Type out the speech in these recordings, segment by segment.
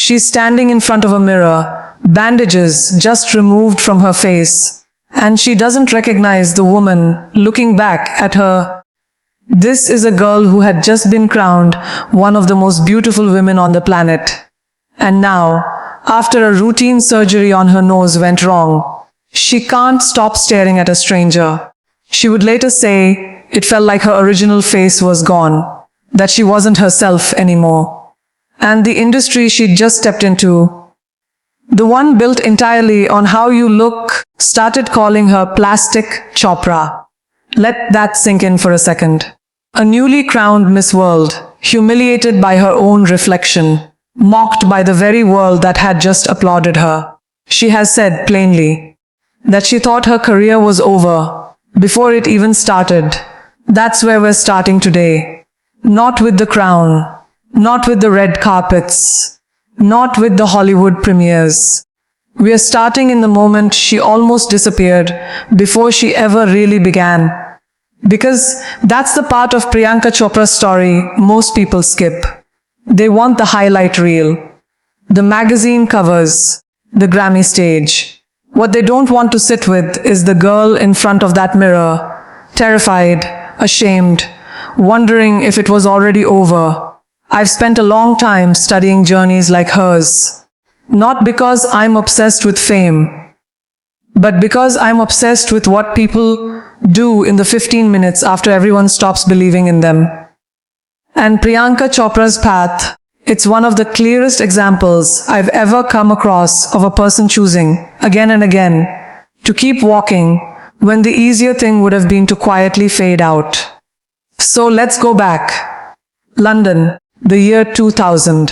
She's standing in front of a mirror, bandages just removed from her face, and she doesn't recognize the woman looking back at her. This is a girl who had just been crowned one of the most beautiful women on the planet. And now, after a routine surgery on her nose went wrong, she can't stop staring at a stranger. She would later say it felt like her original face was gone, that she wasn't herself anymore. And the industry she'd just stepped into, the one built entirely on how you look, started calling her Plastic Chopra. Let that sink in for a second. A newly crowned Miss World, humiliated by her own reflection, mocked by the very world that had just applauded her. She has said plainly that she thought her career was over before it even started. That's where we're starting today. Not with the crown, not with the red carpets, not with the Hollywood premieres. We are starting in the moment she almost disappeared before she ever really began. Because that's the part of Priyanka Chopra's story most people skip. They want the highlight reel, the magazine covers, the Grammy stage. What they don't want to sit with is the girl in front of that mirror, terrified, ashamed, wondering if it was already over. I've spent a long time studying journeys like hers. Not because I'm obsessed with fame, but because I'm obsessed with what people do in the 15 minutes after everyone stops believing in them. And Priyanka Chopra's path, it's one of the clearest examples I've ever come across of a person choosing, again and again, to keep walking when the easier thing would have been to quietly fade out. So let's go back. London, the year 2000.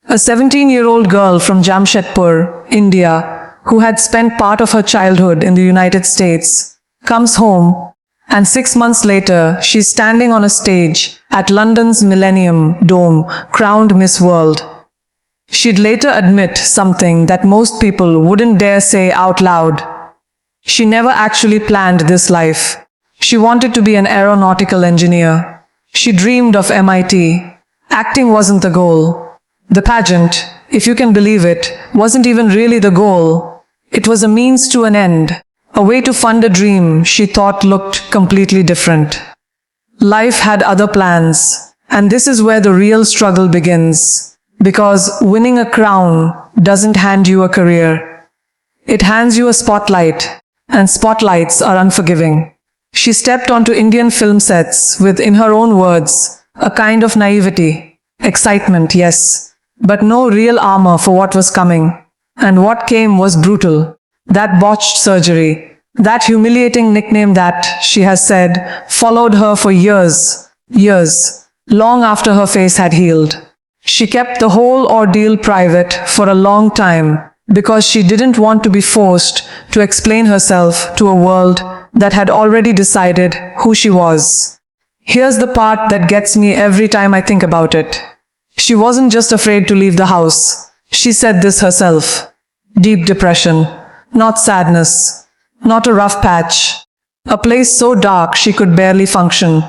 A 17-year-old girl from Jamshedpur, India, who had spent part of her childhood in the United States, comes home, and 6 months later, she's standing on a stage at London's Millennium Dome, crowned Miss World. She'd later admit something that most people wouldn't dare say out loud. She never actually planned this life. She wanted to be an aeronautical engineer. She dreamed of MIT. Acting wasn't the goal. The pageant, if you can believe it, wasn't even really the goal. It was a means to an end, a way to fund a dream she thought looked completely different. Life had other plans, and this is where the real struggle begins. Because winning a crown doesn't hand you a career. It hands you a spotlight, and spotlights are unforgiving. She stepped onto Indian film sets with, in her own words, a kind of naivety, excitement, yes, but no real armor for what was coming. And what came was brutal. That botched surgery, that humiliating nickname that, she has said, followed her for years, long after her face had healed. She kept the whole ordeal private for a long time because she didn't want to be forced to explain herself to a world that had already decided who she was. Here's the part that gets me every time I think about it. She wasn't just afraid to leave the house. She said this herself. Deep depression, not sadness, not a rough patch, a place so dark she could barely function.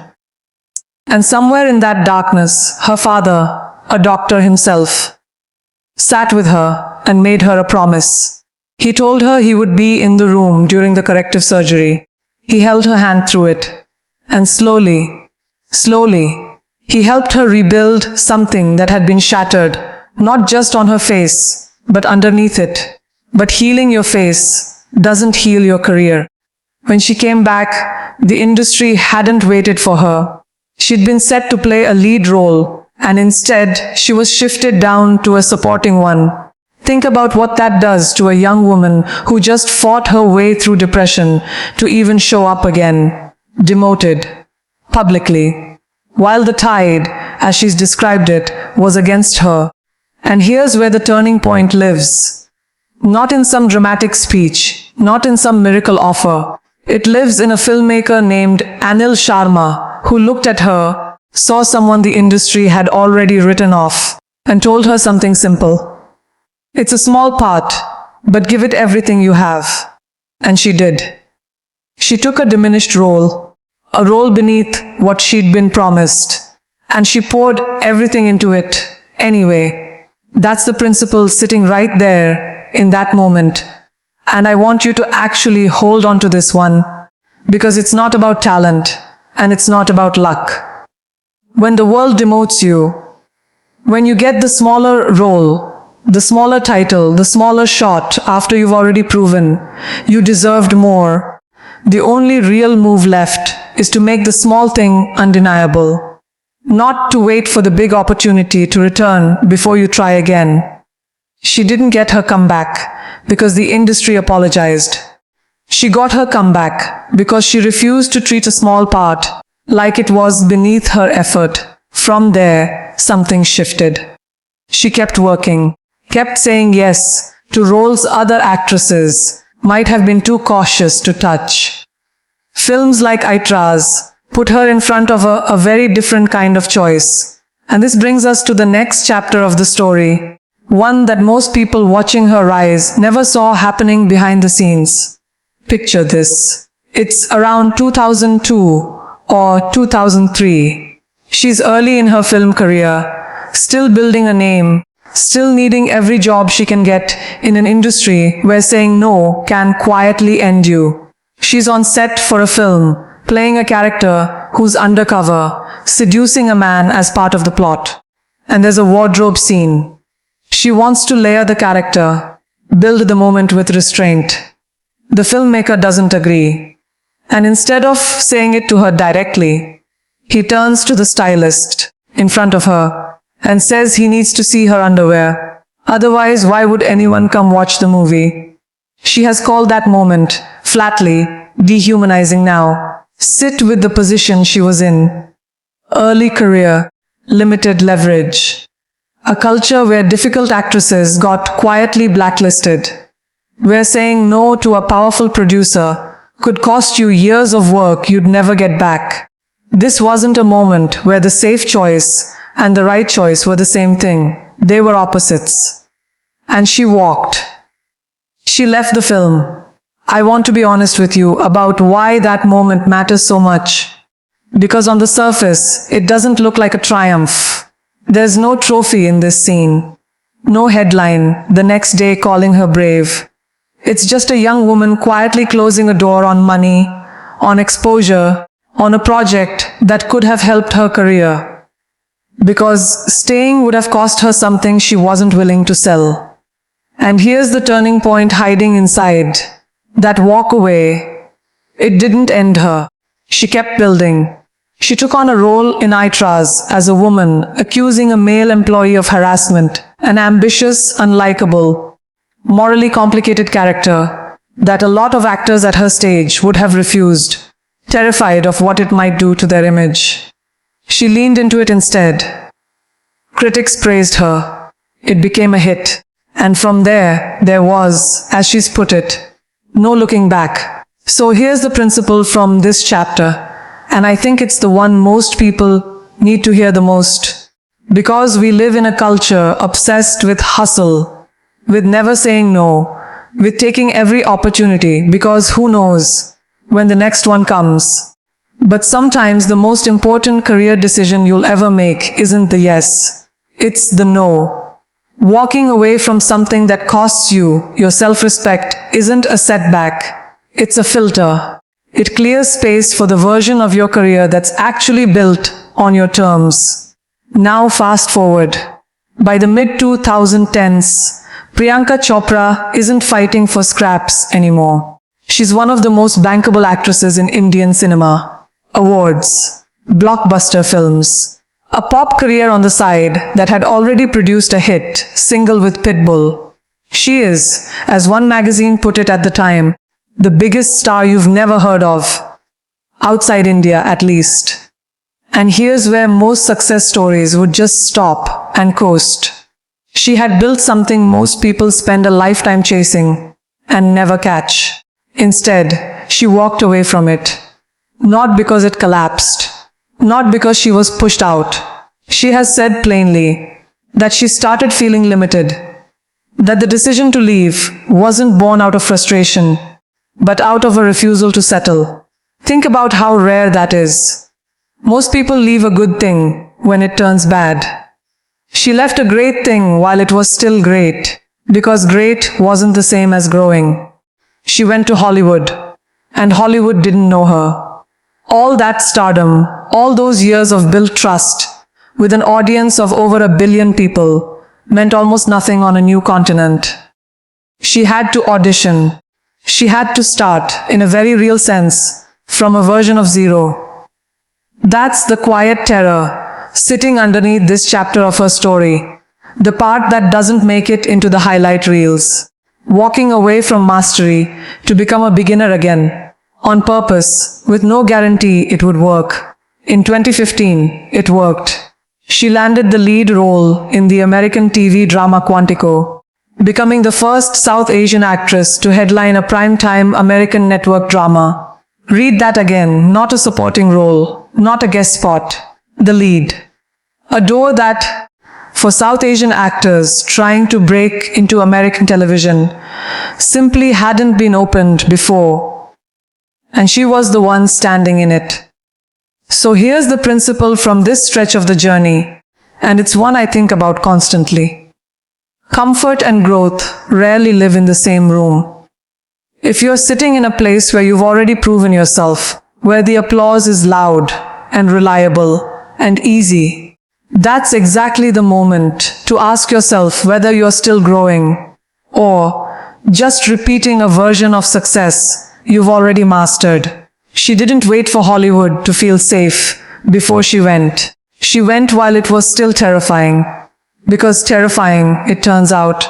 And somewhere in that darkness, her father, a doctor himself, sat with her and made her a promise. He told her he would be in the room during the corrective surgery. He held her hand through it. And slowly, he helped her rebuild something that had been shattered, not just on her face, but underneath it. But healing your face doesn't heal your career. When she came back, the industry hadn't waited for her. She'd been set to play a lead role, and instead, she was shifted down to a supporting one. Think about what that does to a young woman who just fought her way through depression to even show up again, demoted, publicly, while the tide, as she's described it, was against her. And here's where the turning point lives. Not in some dramatic speech, not in some miracle offer. It lives in a filmmaker named Anil Sharma, who looked at her, saw someone the industry had already written off, and told her something simple. It's a small part, but give it everything you have. And she did. She took a diminished role, a role beneath what she'd been promised, and she poured everything into it anyway. That's the principle sitting right there in that moment. And I want you to actually hold on to this one, because it's not about talent and it's not about luck. When the world demotes you, when you get the smaller role, the smaller title, the smaller shot after you've already proven you deserved more, the only real move left is to make the small thing undeniable. Not to wait for the big opportunity to return before you try again. She didn't get her comeback because the industry apologized. She got her comeback because she refused to treat a small part like it was beneath her effort. From there, something shifted. She kept working, kept saying yes to roles other actresses might have been too cautious to touch. Films like Aitraz put her in front of a very different kind of choice. And this brings us to the next chapter of the story, one that most people watching her rise never saw happening behind the scenes. Picture this. It's around 2002 or 2003. She's early in her film career, still building a name, still needing every job she can get in an industry where saying no can quietly end you. She's on set for a film, playing a character who's undercover, seducing a man as part of the plot. And there's a wardrobe scene. She wants to layer the character, build the moment with restraint. The filmmaker doesn't agree. And instead of saying it to her directly, he turns to the stylist in front of her and says he needs to see her underwear. Otherwise, why would anyone come watch the movie? She has called that moment, flatly, dehumanizing now. Sit with the position she was in. Early career, limited leverage. A culture where difficult actresses got quietly blacklisted. Where saying no to a powerful producer could cost you years of work you'd never get back. This wasn't a moment where the safe choice and the right choice were the same thing. They were opposites. And she walked. She left the film. I want to be honest with you about why that moment matters so much. Because on the surface, it doesn't look like a triumph. There's no trophy in this scene. No headline the next day calling her brave. It's just a young woman quietly closing a door on money, on exposure, on a project that could have helped her career. Because staying would have cost her something she wasn't willing to sell. And here's the turning point hiding inside. That walk away, it didn't end her. She kept building. She took on a role in Aitraz as a woman, accusing a male employee of harassment, an ambitious, unlikable, morally complicated character that a lot of actors at her stage would have refused, terrified of what it might do to their image. She leaned into it instead. Critics praised her. It became a hit. And from there was, as she's put it, no looking back. So here's the principle from this chapter, and I think it's the one most people need to hear the most. Because we live in a culture obsessed with hustle, with never saying no, with taking every opportunity because who knows when the next one comes. But sometimes the most important career decision you'll ever make isn't the yes, it's the no. Walking away from something that costs you your self-respect isn't a setback, it's a filter. It clears space for the version of your career that's actually built on your terms. Now fast forward. By the mid-2010s, Priyanka Chopra isn't fighting for scraps anymore. She's one of the most bankable actresses in Indian cinema. Awards, blockbuster films, a pop career on the side that had already produced a hit single with Pitbull. She is, as one magazine put it at the time, the biggest star you've never heard of. Outside India, at least. And here's where most success stories would just stop and coast. She had built something most people spend a lifetime chasing and never catch. Instead, she walked away from it. Not because it collapsed. Not because she was pushed out. She has said plainly that she started feeling limited. That the decision to leave wasn't born out of frustration, but out of a refusal to settle. Think about how rare that is. Most people leave a good thing when it turns bad. She left a great thing while it was still great, because great wasn't the same as growing. She went to Hollywood, and Hollywood didn't know her. All that stardom, all those years of built trust, with an audience of over 1 billion people, meant almost nothing on a new continent. She had to audition. She had to start, in a very real sense, from a version of zero. That's the quiet terror sitting underneath this chapter of her story, the part that doesn't make it into the highlight reels. Walking away from mastery to become a beginner again, on purpose, with no guarantee it would work. In 2015, it worked. She landed the lead role in the American TV drama Quantico, becoming the first South Asian actress to headline a prime-time American network drama. Read that again, not a supporting role, not a guest spot, the lead. A door that, for South Asian actors trying to break into American television, simply hadn't been opened before. And she was the one standing in it. So here's the principle from this stretch of the journey, and it's one I think about constantly. Comfort and growth rarely live in the same room. If you're sitting in a place where you've already proven yourself, where the applause is loud and reliable and easy, that's exactly the moment to ask yourself whether you're still growing or just repeating a version of success you've already mastered. She didn't wait for Hollywood to feel safe before she went. She went while it was still terrifying. Because terrifying, it turns out,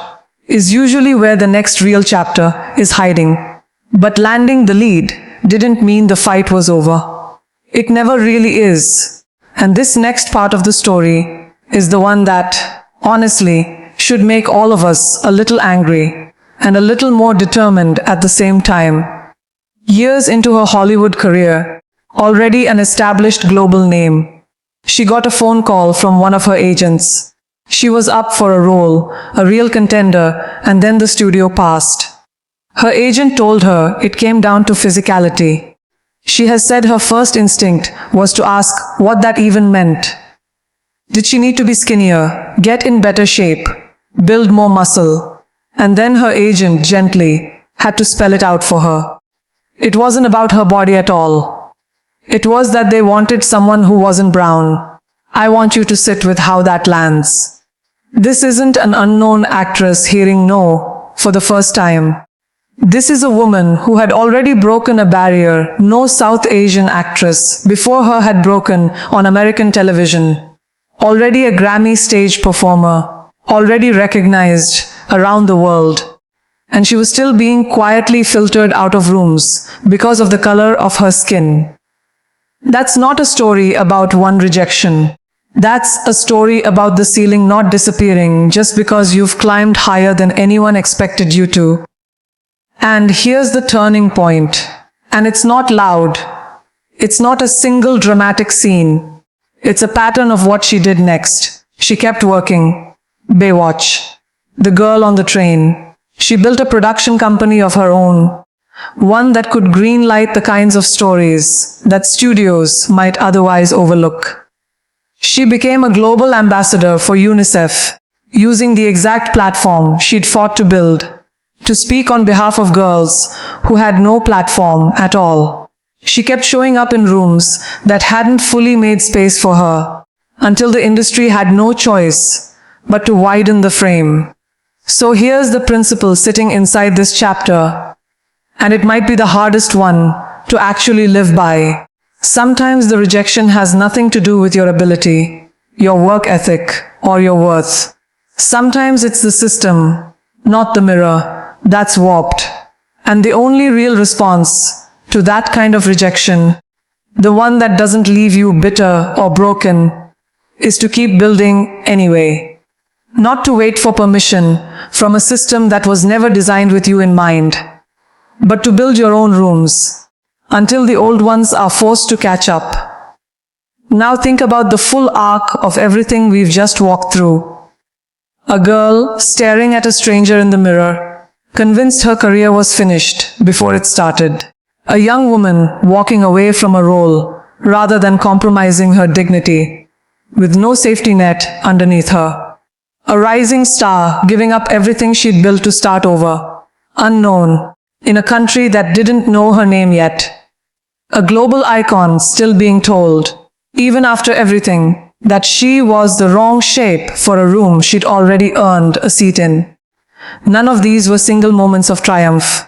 is usually where the next real chapter is hiding. But landing the lead didn't mean the fight was over. It never really is. And this next part of the story is the one that, honestly, should make all of us a little angry and a little more determined at the same time. Years into her Hollywood career, already an established global name, she got a phone call from one of her agents. She was up for a role, a real contender, and then the studio passed. Her agent told her it came down to physicality. She has said her first instinct was to ask what that even meant. Did she need to be skinnier, get in better shape, build more muscle? And then her agent gently had to spell it out for her. It wasn't about her body at all. It was that they wanted someone who wasn't brown. I want you to sit with how that lands. This isn't an unknown actress hearing no for the first time. This is a woman who had already broken a barrier no South Asian actress before her had broken on American television. Already a Grammy stage performer, already recognized around the world. And she was still being quietly filtered out of rooms because of the color of her skin. That's not a story about one rejection. That's a story about the ceiling not disappearing just because you've climbed higher than anyone expected you to. And here's the turning point. And it's not loud. It's not a single dramatic scene. It's a pattern of what she did next. She kept working. Baywatch. The Girl on the Train. She built a production company of her own. One that could greenlight the kinds of stories that studios might otherwise overlook. She became a global ambassador for UNICEF, using the exact platform she'd fought to build, to speak on behalf of girls who had no platform at all. She kept showing up in rooms that hadn't fully made space for her, until the industry had no choice but to widen the frame. So here's the principle sitting inside this chapter, and it might be the hardest one to actually live by. Sometimes the rejection has nothing to do with your ability, your work ethic, or your worth. Sometimes it's the system, not the mirror, that's warped. And the only real response to that kind of rejection, the one that doesn't leave you bitter or broken, is to keep building anyway. Not to wait for permission from a system that was never designed with you in mind, but to build your own rooms, until the old ones are forced to catch up. Now think about the full arc of everything we've just walked through. A girl staring at a stranger in the mirror, convinced her career was finished before it started. A young woman walking away from a role rather than compromising her dignity, with no safety net underneath her. A rising star, giving up everything she'd built to start over. Unknown, in a country that didn't know her name yet. A global icon, still being told, even after everything, that she was the wrong shape for a room she'd already earned a seat in. None of these were single moments of triumph.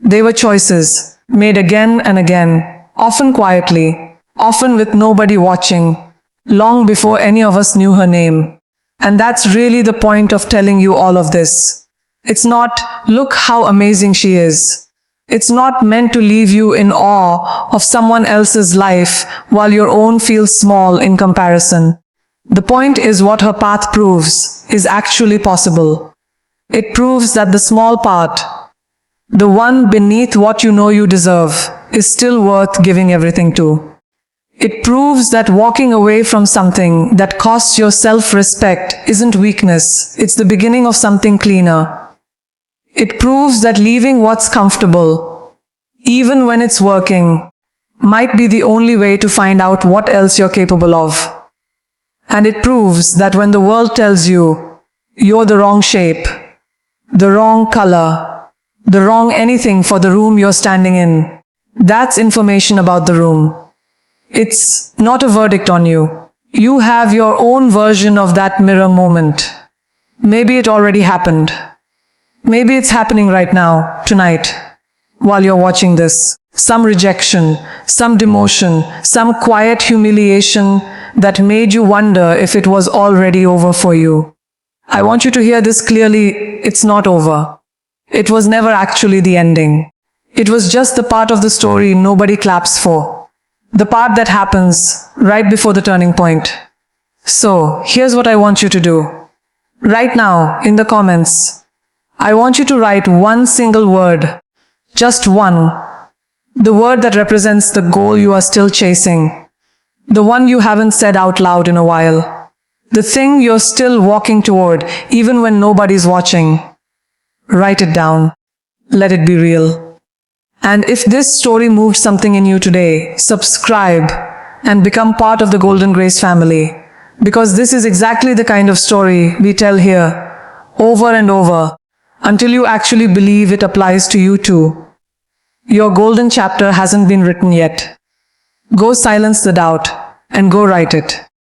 They were choices, made again and again, often quietly, often with nobody watching, long before any of us knew her name. And that's really the point of telling you all of this. It's not, look how amazing she is. It's not meant to leave you in awe of someone else's life while your own feels small in comparison. The point is what her path proves is actually possible. It proves that the small part, the one beneath what you know you deserve, is still worth giving everything to. It proves that walking away from something that costs your self-respect isn't weakness, it's the beginning of something cleaner. It proves that leaving what's comfortable, even when it's working, might be the only way to find out what else you're capable of. And it proves that when the world tells you you're the wrong shape, the wrong color, the wrong anything for the room you're standing in, that's information about the room. It's not a verdict on you. You have your own version of that mirror moment. Maybe it already happened. Maybe it's happening right now, tonight, while you're watching this. Some rejection, some demotion, some quiet humiliation that made you wonder if it was already over for you. I want you to hear this clearly, it's not over. It was never actually the ending. It was just the part of the story nobody claps for. The part that happens right before the turning point. So, here's what I want you to do. Right now, in the comments, I want you to write one single word. Just one. The word that represents the goal you are still chasing. The one you haven't said out loud in a while. The thing you're still walking toward, even when nobody's watching. Write it down. Let it be real. And if this story moved something in you today, subscribe and become part of the Golden Grace family. Because this is exactly the kind of story we tell here, over and over, until you actually believe it applies to you too. Your golden chapter hasn't been written yet. Go silence the doubt and go write it.